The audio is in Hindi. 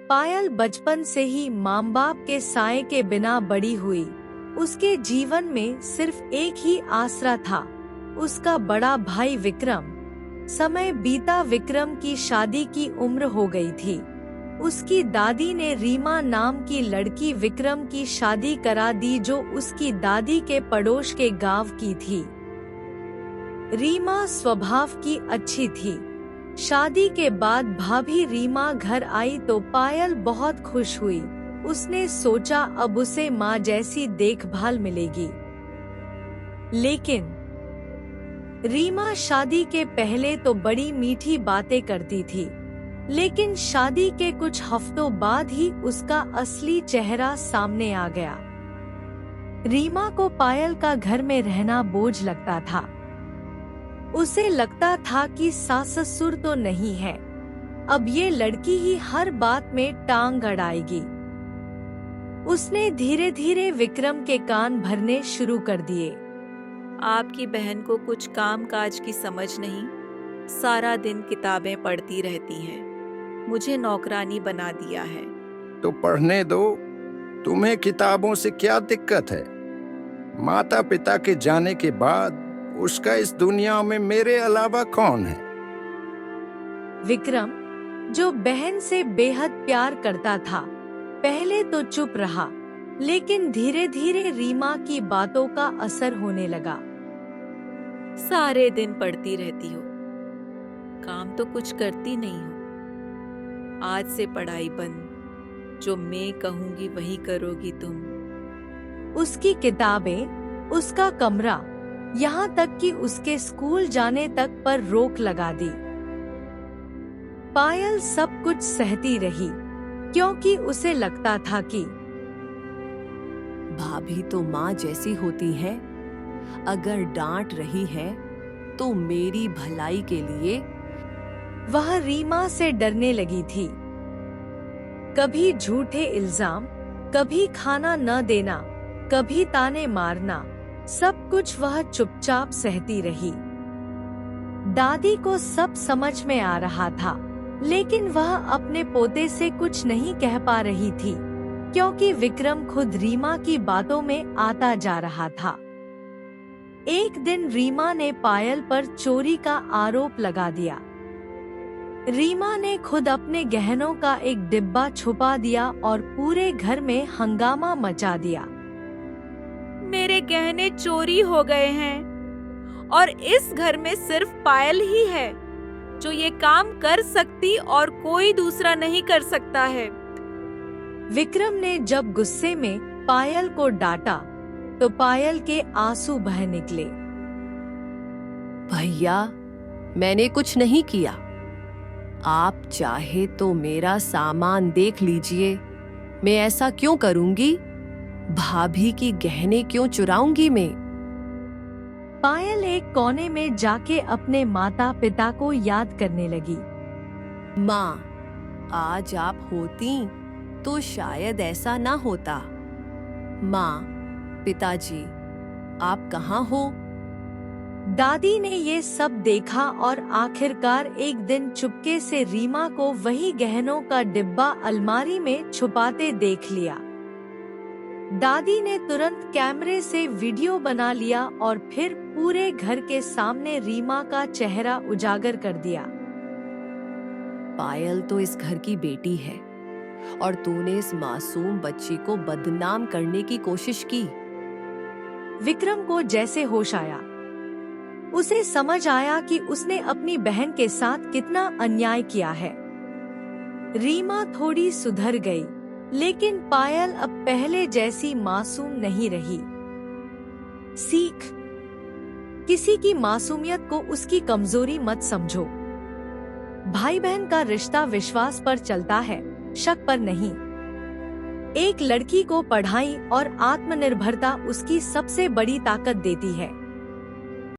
पायल बचपन से ही माँ बाप के साए के बिना बड़ी हुई। उसके जीवन में सिर्फ एक ही आसरा था, उसका बड़ा भाई विक्रम। समय बीता, विक्रम की शादी की उम्र हो गई थी। उसकी दादी ने रीमा नाम की लड़की विक्रम की शादी करा दी, जो उसकी दादी के पड़ोस के गांव की थी। रीमा स्वभाव की अच्छी थी। शादी के बाद भाभी रीमा घर आई तो पायल बहुत खुश हुई। उसने सोचा अब उसे माँ जैसी देखभाल मिलेगी। लेकिन रीमा शादी के पहले तो बड़ी मीठी बातें करती थी, लेकिन शादी के कुछ हफ्तों बाद ही उसका असली चेहरा सामने आ गया। रीमा को पायल का घर में रहना बोझ लगता था। उसे लगता था कि सास ससुर तो नहीं है, अब ये लड़की ही हर बात में टांग अड़ाएगी। उसने धीरे धीरे विक्रम के कान भरने शुरू कर दिए। आपकी बहन को कुछ काम काज की समझ नहीं, सारा दिन किताबें पढ़ती रहती है। मुझे नौकरानी बना दिया है। तो पढ़ने दो, तुम्हें किताबों से क्या दिक्कत है? माता पिता के जाने के बाद उसका इस दुनिया में मेरे अलावा कौन है? विक्रम, जो बहन से बेहद प्यार करता था, पहले तो चुप रहा, लेकिन धीरे धीरे रीमा की बातों का असर होने लगा। सारे दिन पढ़ती रहती हो, काम तो कुछ करती नहीं हो। आज से पढ़ाई बंद, जो मैं कहूंगी वही करोगी तुम। उसकी किताबें, उसका कमरा, यहाँ तक कि उसके स्कूल जाने तक पर रोक लगा दी। पायल सब कुछ सहती रही, क्योंकि उसे लगता था कि भाभी तो माँ जैसी होती है, अगर डांट रही है तो मेरी भलाई के लिए। वह रीमा से डरने लगी थी। कभी झूठे इल्जाम, कभी खाना न देना, कभी ताने मारना, सब कुछ वह चुपचाप सहती रही। दादी को सब समझ में आ रहा था, लेकिन वह अपने पोते से कुछ नहीं कह पा रही थी, क्योंकि विक्रम खुद रीमा की बातों में आता जा रहा था। एक दिन रीमा ने पायल पर चोरी का आरोप लगा दिया। रीमा ने खुद अपने गहनों का एक डिब्बा छुपा दिया और पूरे घर में हंगामा मचा दिया। मेरे गहने चोरी हो गए हैं और इस घर में सिर्फ पायल ही है जो ये काम कर सकती और कोई दूसरा नहीं कर सकता है। विक्रम ने जब गुस्से में पायल को डांटा तो पायल के आंसू बह निकले। भैया, मैंने कुछ नहीं किया। आप चाहे तो मेरा सामान देख लीजिए। मैं ऐसा क्यों करूंगी? भाभी की गहने क्यों चुराऊंगी मैं? पायल एक कोने में जाके अपने माता पिता को याद करने लगी। माँ, आज आप होती तो शायद ऐसा ना होता। माँ, पिताजी, आप कहाँ हो? दादी ने ये सब देखा और आखिरकार एक दिन चुपके से रीमा को वही गहनों का डिब्बा अलमारी में छुपाते देख लिया। दादी ने तुरंत कैमरे से वीडियो बना लिया और फिर पूरे घर के सामने रीमा का चेहरा उजागर कर दिया। पायल तो इस घर की बेटी है और तूने इस मासूम बच्ची को बदनाम करने की कोशिश की। विक्रम को जैसे होश आया, उसे समझ आया कि उसने अपनी बहन के साथ कितना अन्याय किया है। रीमा थोड़ी सुधर गई, लेकिन पायल अब पहले जैसी मासूम नहीं रही। सीख, किसी की मासूमियत को उसकी कमजोरी मत समझो। भाई बहन का रिश्ता विश्वास पर चलता है, शक पर नहीं। एक लड़की को पढ़ाई और आत्मनिर्भरता उसकी सबसे बड़ी ताकत देती है।